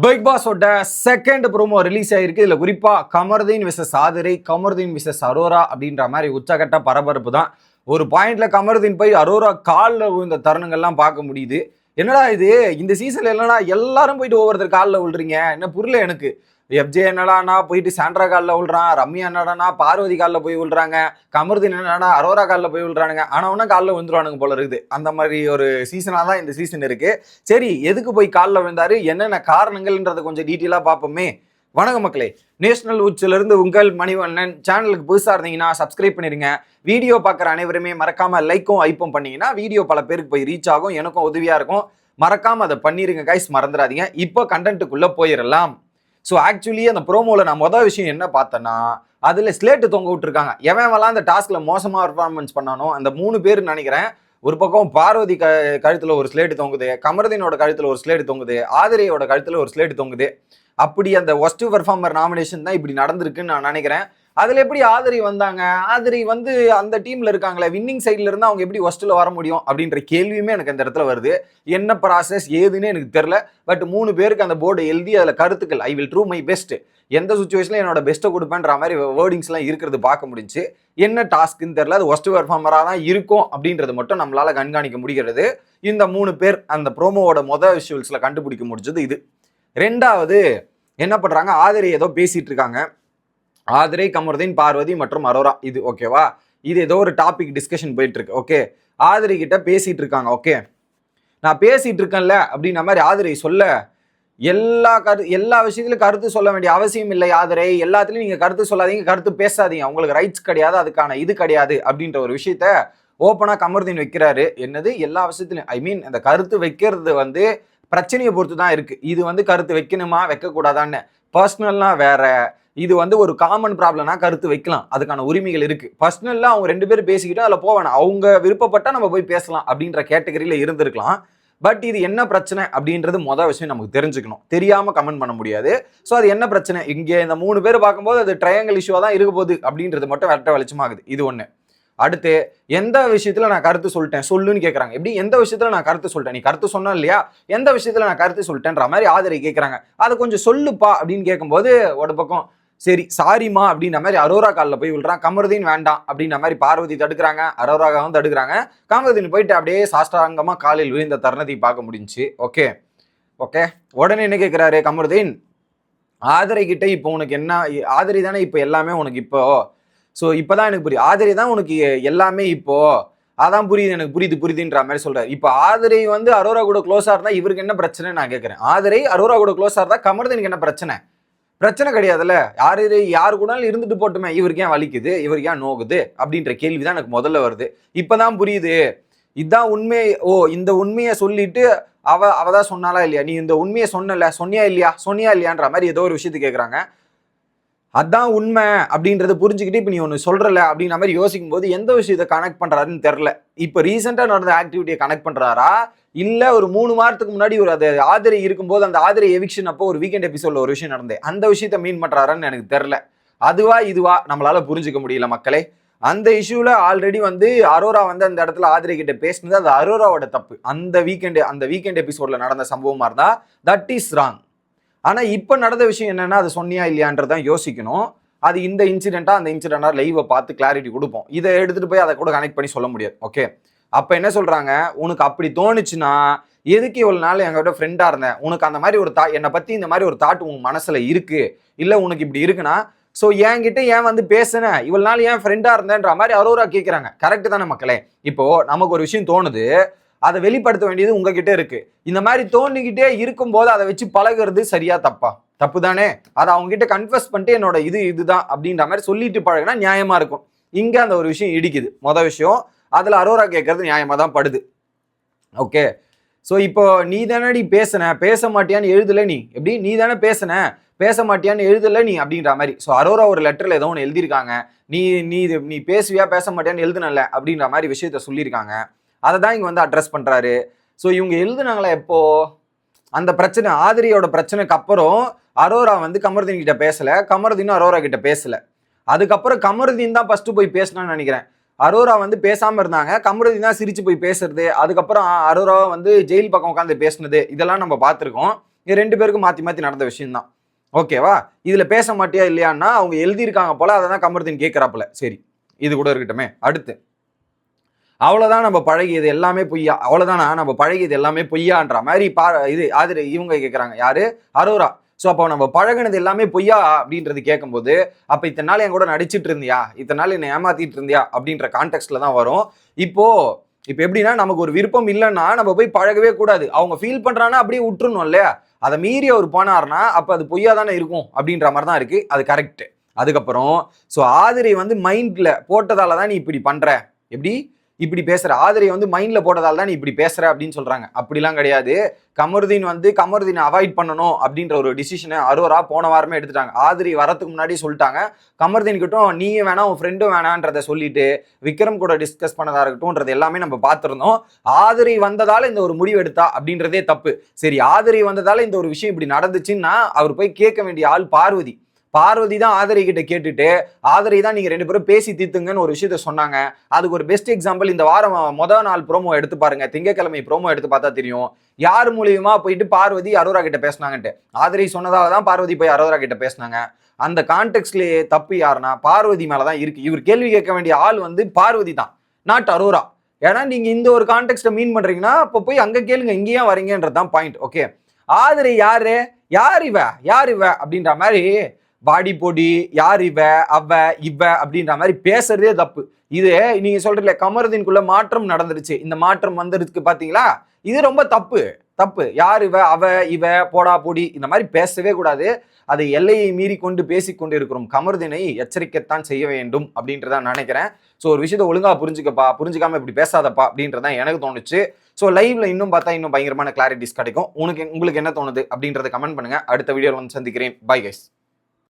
Big பாஸோட second promo release ஆயிருக்கு. இதுல குறிப்பா கமருதீன் விசஸ் ஆதிரை, கமருதீன் விசஸ் அரோரா அப்படின்ற மாதிரி உச்சகட்ட பரபரப்பு தான். ஒரு பாயிண்ட்ல கமருதீன் போய் அரோரா காலில் விழுந்த தருணங்கள்லாம் பார்க்க முடியுது. என்னடா இது, இந்த சீசன்ல என்னடா எல்லாரும் போயிட்டு ஒவ்வொருத்தர் காலில் விழுறீங்க, என்ன புரியல எனக்கு. எஃப்ஜே என்னடானா போயிட்டு சாண்ட்ரா காலில் விழுறான், ரம்யா என்னடானா பார்வதி காலில் போய் விழுறாங்க, கமருதீன் என்னடா அரோரா காலில் போய் விழுறானுங்க. ஆனவனா காலில் விழுந்துருவானுங்க போல இருக்குது. அந்த மாதிரி ஒரு சீசனாக தான் இந்த சீசன் இருக்கு. சரி, எதுக்கு போய் காலில் விழுந்தாரு, என்னென்ன காரணங்கள்ன்றதை கொஞ்சம் டீட்டெயிலாக பார்ப்போமே. வணக்கம் மக்களே, நேஷனல் உச்சிலிருந்து உங்கள் மணிவண்ணன். சேனலுக்கு புதுசாக இருந்தீங்கன்னா சப்ஸ்கிரைப் பண்ணிடுங்க. வீடியோ பார்க்குற அனைவருமே மறக்காம லைக்கும் ஐப்பும் பண்ணீங்கன்னா வீடியோ பல பேருக்கு போய் ரீச் ஆகும், எனக்கும் உதவியாக இருக்கும். மறக்காம அதை பண்ணிடுங்க கைஸ், மறந்துடாதீங்க. இப்போ கண்டென்ட்டுக்குள்ளே போயிடலாம். ஸோ ஆக்சுவலி அந்த ப்ரோமோவில் நான் மொதல் விஷயம் என்ன பார்த்தேன்னா, அதில் ஸ்லேட்டு தொங்க விட்டுருக்காங்க. எவன்லாம் அந்த டாஸ்கில் மோசமாக பர்ஃபார்மன்ஸ் பண்ணானோ அந்த 3 பேர் நினைக்கிறேன். ஒரு பக்கம் பார்வதி கழுத்தில் ஒரு ஸ்லேட்டு தொங்குது, கமருதீனோட கழுத்தில் ஒரு ஸ்லேட்டு தொங்குது, ஆதிரையோட கழுத்தில் ஒரு ஸ்லேட்டு தொங்குது. அப்படி அந்த ஒஸ்ட் பெர்ஃபார்மர் நாமினேஷன் தான் இப்படி நடந்திருக்குன்னு நான் நினைக்கிறேன். அதில் எப்படி ஆதிரை வந்தாங்க? ஆதிரை வந்து அந்த டீமில் இருக்காங்களே, வின்னிங் சைடில் இருந்து அவங்க எப்படி ஒஸ்ட்டில் வர முடியும் அப்படின்ற கேள்வியுமே எனக்கு அந்த இடத்துல வருது. என்ன ப்ராசஸ் ஏதுன்னு எனக்கு தெரில. பட் 3 பேருக்கு அந்த போர்டு எழுதி அதில் கருத்துக்கள், I will true my best, எந்த சுச்சுவேஷனில் என்னோட பெஸ்ட்டை கொடுப்பேன்ற மாதிரி வேர்டிங்ஸ்லாம் இருக்கிறது பார்க்க முடிஞ்சு. என்ன டாஸ்க்குன்னு தெரில, அது ஒஸ்ட் பெர்ஃபார்மராக தான் இருக்கும் அப்படின்றது மட்டும் நம்மளால் கண்காணிக்க முடிகிறது. இந்த 3 பேர் அந்த ப்ரோமோவோட மொதல் விஷுவல்ஸில் கண்டுபிடிக்க முடிஞ்சது இது. ரெண்டாவது என்ன பண்ணுறாங்க, ஆதிரை ஏதோ பேசிகிட்டு இருக்காங்க. ஆதிரை, கமருதீன், பார்வதி மற்றும் அரோரா, இது ஓகேவா? இது ஏதோ ஒரு டாபிக் டிஸ்கஷன் போயிட்டு இருக்கு. ஓகே, ஆதிரை கிட்ட பேசிட்டு இருக்காங்க. ஓகே, நான் பேசிட்டு இருக்கேன்ல அப்படின்ற மாதிரி ஆதிரை சொல்ல, எல்லா விஷயத்திலும் கருத்து சொல்ல வேண்டிய அவசியம் இல்லை ஆதிரை, எல்லாத்துலயும் நீங்க கருத்து சொல்லாதீங்க, கருத்து பேசாதீங்க, உங்களுக்கு ரைட்ஸ் கிடையாது, அதுக்கான இது கிடையாது அப்படின்ற ஒரு விஷயத்த ஓப்பனா கமருதீன் வைக்கிறாரு. என்னது எல்லா விஷயத்திலும், ஐ மீன் அந்த கருத்து வைக்கிறது வந்து பிரச்சனையை பொறுத்து தான் இருக்கு. இது வந்து கருத்து வைக்கணுமா வைக்கக்கூடாதான்னு பர்சனல்னா வேற, இது வந்து ஒரு காமன் ப்ராப்ளம்னா கருத்து வைக்கலாம், அதுக்கான உரிமைகள் இருக்கு. பர்சனல்லாம் அவங்க 2 பேரும் பேசிக்கிட்டு அதில் போவேன், அவங்க விருப்பப்பட்டா நம்ம போய் பேசலாம் அப்படின்ற கேட்டகரியில இருந்திருக்கலாம். பட் இது என்ன பிரச்சனை அப்படின்றது மொதல் விஷயம் நமக்கு தெரிஞ்சுக்கணும். தெரியாம கமெண்ட் பண்ண முடியாது. ஸோ அது என்ன பிரச்சனை, இங்கே இந்த 3 பேர் பார்க்கும்போது அது ட்ரையாங்கிள் இஷ்யூவா தான் இருக்க போகுது அப்படின்றது மட்டும் வெட்ட வெளிச்சமாகுது. இது ஒன்று. அடுத்து, எந்த விஷயத்துல நான் கருத்து சொல்லிட்டேன் சொல்லுன்னு கேட்கறாங்க. எப்படி எந்த விஷயத்துல நான் கருத்து சொல்லிட்டேன், நீ கருத்து சொன்ன இல்லையா, எந்த விஷயத்துல நான் கருத்து சொல்லிட்டேன்ற மாதிரி ஆதிரை கேட்கறாங்க. அதை கொஞ்சம் சொல்லுப்பா அப்படின்னு கேட்கும்போது ஒரு பக்கம் சரி சாரிமா அப்படின்ற மாதிரி அரோரா காலில் போய் விழுறான். கமருதீன் வேண்டாம் அப்படின்ற மாதிரி பார்வதி தடுக்கிறாங்க, அரோராவும் தடுக்கிறாங்க. கமருதீன் போயிட்டு அப்படியே சாஷ்டாங்கமா காலில் விழுந்த தருணத்தை பார்க்க முடிஞ்சுச்சு. ஓகே ஓகே, உடனே என்ன கேட்கிறாரு கமருதீன், ஆதிரை கிட்ட இப்போ உனக்கு என்ன, ஆதிரை தானே இப்போ எல்லாமே உனக்கு, இப்போ ஸோ இப்போதான் எனக்கு புரியுது, ஆதிரை தான் உனக்கு எல்லாமே இப்போ, அதான் புரியுது எனக்கு, புரியுதுன்ற மாதிரி சொல்றாரு. இப்போ ஆதிரை வந்து அரோரா கூட க்ளோஸா இருந்தா இவருக்கு என்ன பிரச்சனை நான் கேட்கிறேன். ஆதிரை அரோரா கூட க்ளோஸா இருந்தா கமருதீனுக்கு என்ன பிரச்சனை? பிரச்சனை கிடையாதுல்ல, யாரு கூட இருந்துட்டு போட்டுமே, இவருக்கு ஏன் வலிக்குது, இவருக்கு ஏன் நோகுது அப்படின்ற கேள்விதான் எனக்கு முதல்ல வருது. இப்பதான் புரியுது, இதுதான் உண்மை. ஓ, இந்த உண்மையை சொல்லிட்டு அவதான் சொன்னாலா இல்லையா, நீ இந்த உண்மையை சொன்னியா இல்லையான்ற மாதிரி ஏதோ ஒரு விஷயத்தை கேட்கறாங்க. அதான் உண்மை அப்படின்றத புரிஞ்சுக்கிட்டு இப்போ நீ ஒன்று சொல்றல அப்படின்ற மாதிரி யோசிக்கும் போது எந்த விஷயத்தை கனெக்ட் பண்றாருன்னு தெரில. இப்போ ரீசெண்டாக நடந்த ஆக்டிவிட்டியை கனெக்ட் பண்றாரா, இல்லை ஒரு 3 வாரத்துக்கு முன்னாடி ஒரு அது ஆதிரை இருக்கும்போது அந்த ஆதிரை எவிக்ஷன் அப்போ ஒரு வீக்கெண்ட் எபிசோட்ல ஒரு விஷயம் நடந்தது, அந்த விஷயத்த மீன் பண்றாரான்னு எனக்கு தெரில. அதுவா இதுவா நம்மளால புரிஞ்சுக்க முடியல மக்களே. அந்த இஷ்யூல ஆல்ரெடி வந்து அரோரா வந்து அந்த இடத்துல ஆதிரை கிட்ட பேசினது, அது அரோராவோட தப்பு. அந்த வீக்கெண்ட் எபிசோட்ல நடந்த சம்பவமா இருந்தா தட் இஸ் ராங். ஆனா இப்ப நடந்த விஷயம் என்னன்னா, அது சொன்னியா இல்லையான்றதான் யோசிக்கணும். அது இந்த இன்சிடென்ட்டா அந்த இன்சிடென்ட்டா லைவை பார்த்து கிளாரிட்டி கொடுப்போம். இதை எடுத்துட்டு போய் அதை கூட கனெக்ட் பண்ணி சொல்ல முடியாது. ஓகே, அப்ப என்ன சொல்றாங்க, உனக்கு அப்படி தோணுச்சுன்னா எதுக்கு இவ்வளவு நாள் எங்ககிட்ட ஃப்ரெண்டா இருந்தேன், உனக்கு அந்த மாதிரி ஒரு என்னை பத்தி இந்த மாதிரி ஒரு தாட் உன் மனசுல இருக்கு, இல்ல உனக்கு இப்படி இருக்குன்னா ஸோ என்கிட்ட ஏன் வந்து பேசுனேன், இவ்வளவு நாள் ஏன் ஃப்ரெண்டா இருந்தேன்ற மாதிரி அரோரா கேட்கிறாங்க. கரெக்ட் தானே மக்களே? இப்போ நமக்கு ஒரு விஷயம் தோணுது, அதை வெளிப்படுத்த வேண்டியது உங்ககிட்ட இருக்கு. இந்த மாதிரி தோண்டிக்கிட்டே இருக்கும்போது அதை வச்சு பழகிறது சரியா தப்பா? தப்பு தானே? அதை அவங்க கிட்ட கன்ஃபஸ் பண்ணிட்டு என்னோட இதுதான் அப்படின்ற மாதிரி சொல்லிட்டு பழகினா நியாயமா இருக்கும். இங்க அந்த ஒரு விஷயம் இடிக்குது. மொதல் விஷயம், அதுல அரோரா கேட்கறது நியாயமா தான் படுது. ஓகே, ஸோ இப்போ நீ தானடி பேச மாட்டியான்னு எழுதல, நீ எப்படி நீ தானே பேச மாட்டியான்னு எழுதல நீ அப்படின்ற மாதிரி. ஸோ அரோரா ஒரு லெட்டர்ல ஏதோ ஒன்று எழுதியிருக்காங்க, நீ பேசுவியா பேச மாட்டியான்னு எழுதுனல அப்படின்ற மாதிரி விஷயத்த சொல்லியிருக்காங்க. அதை தான் இங்கே வந்து அட்ரஸ் பண்ணுறாரு. ஸோ இவங்க எழுதுனாங்களா எப்போ, அந்த பிரச்சனை ஆதிரியோட பிரச்சனைக்கு அப்புறம் அரோரா வந்து கமருதீன் கிட்ட பேசலை, கமருதீனும் அரோரா கிட்ட பேசலை. அதுக்கப்புறம் கமருதீன் தான் ஃபர்ஸ்ட் போய் பேசணும்னு நினைக்கிறேன். அரோரா வந்து பேசாமல் இருந்தாங்க, கமருதீன் தான் சிரிச்சு போய் பேசுறது. அதுக்கப்புறம் அரோரா வந்து ஜெயில் பக்கம் உட்காந்து பேசுனது, இதெல்லாம் நம்ம பார்த்துருக்கோம். இது 2 பேருக்கும் மாத்தி மாத்தி நடந்த விஷயம் தான். ஓகேவா? இதுல பேச மாட்டியா இல்லையான்னா அவங்க எழுதியிருக்காங்க போல, அதை தான் கமருதீன் கேட்கிறாப்புல. சரி, இது கூட இருக்கட்டுமே. அடுத்து, அவ்வளவுதான் நம்ம பழகியது எல்லாமே பொய்யா, அவ்வளவுதானா நம்ம பழகியது எல்லாமே பொய்யான்ற மாதிரி இது ஆதிரை இவங்க கேட்கறாங்க. யாரு? அரோரா. ஸோ அப்போ நம்ம பழகினது எல்லாமே பொய்யா அப்படின்றது கேட்கும்போது, அப்ப இத்தனை நாள் என் கூட நடிச்சிட்டு இருந்தியா, இத்தனை நாள் என்னை ஏமாத்திட்டு இருந்தியா அப்படின்ற கான்டெக்ட்ல தான் வரும். இப்போ எப்படின்னா, நமக்கு ஒரு விருப்பம் இல்லைன்னா நம்ம போய் பழகவே கூடாது. அவங்க ஃபீல் பண்றாங்கன்னா அப்படியே விட்டுறணும் இல்லையா? அதை மீறி அவர் போனார்னா அப்ப அது பொய்யா தானே இருக்கும் அப்படின்ற மாதிரி தான் இருக்கு. அது கரெக்ட். அதுக்கப்புறம் ஸோ ஆதிரை வந்து மைண்ட்ல போட்டதால தான் நீ இப்படி பண்ற, எப்படி இப்படி பேசுற, ஆதிரை வந்து மைண்ட்ல போட்டதால தான் நீ இப்படி பேசுற அப்படின்னு சொல்றாங்க. அப்படிலாம் கிடையாது. கமருதீனை அவாய்ட் பண்ணணும் அப்படின்ற ஒரு டிசிஷனை அரோரா போன வாரமே எடுத்துட்டாங்க. ஆதிரை வரதுக்கு முன்னாடி சொல்லிட்டாங்க, கமருதீன் கிட்டும் நீயும் வேணாம் உன் ஃப்ரெண்டும் வேணான்றதை சொல்லிட்டு விக்ரம் கூட டிஸ்கஸ் பண்ணதா இருக்கட்டும்ன்றது எல்லாமே நம்ம பார்த்துருந்தோம். ஆதிரை வந்ததால இந்த ஒரு முடிவு எடுத்தா அப்படின்றதே தப்பு. சரி, ஆதிரை வந்ததால இந்த ஒரு விஷயம் இப்படி நடந்துச்சுன்னா அவர் போய் கேட்க வேண்டிய ஆள் பார்வதி தான் ஆதிரை கிட்ட கேட்டுட்டு, ஆதிரை தான் நீங்க 2 பேரும் பேசி தீர்த்துங்கன்னு ஒரு விஷயத்த சொன்னாங்க. அதுக்கு ஒரு பெஸ்ட் எக்ஸாம்பிள் இந்த வாரம் முதல் நாள் ப்ரோமோ எடுத்து பாருங்க, திங்கட்கிழமை ப்ரோமோ எடுத்து பார்த்தா தெரியும். யார் மூலியமா போயிட்டு பார்வதி அரோரா கிட்ட பேசினாங்கன்ட்டு. ஆதிரை சொன்னதால தான் பார்வதி போய் அரோரா கிட்ட பேசினாங்க. அந்த கான்டெக்ட்லயே தப்பு யாருன்னா பார்வதி மேலதான் இருக்கு. இவர் கேள்வி கேட்க வேண்டிய ஆள் வந்து பார்வதி தான், நாட் அரோரா. ஏன்னா நீங்க இந்த ஒரு கான்டெக்ட்ல மீன் பண்றீங்கன்னா அப்ப போய் அங்க கேளுங்க, இங்கேயே வரீங்கன்றதுதான் பாயிண்ட். ஓகே, ஆதிரை யாரு, யார் இவ அப்படின்ற மாதிரி பாடி பொடி, யார் இவ இவ அப்படின்ற மாதிரி பேசுறதே தப்பு. இது நீங்க சொல்றீங்க கமருதீன்குள்ள மாற்றம் நடந்துருச்சு, இந்த மாற்றம் வந்துருக்கு பாத்தீங்களா, இது ரொம்ப தப்பு. யார் இவ போடா பொடி இந்த மாதிரி பேசவே கூடாது. அதை எல்லையை மீறி கொண்டு பேசிக்கொண்டு இருக்கிறோம் கமருதீனை எச்சரிக்கத்தான் செய்ய வேண்டும் அப்படின்றத நினைக்கிறேன். ஸோ ஒரு விஷயத்தை ஒழுங்கா புரிஞ்சுக்கப்பா, புரிஞ்சுக்காம இப்படி பேசாதப்பா அப்படின்றதான் எனக்கு தோணுச்சு. ஸோ லைவ்ல இன்னும் பார்த்தா இன்னும் பயங்கரமான கிளாரிட்டிஸ் கிடைக்கும். உங்களுக்கு என்ன தோணுது அப்படின்றத கமெண்ட் பண்ணுங்க. அடுத்த வீடியோவில் வந்து சந்திக்கிறேன். Bye guys.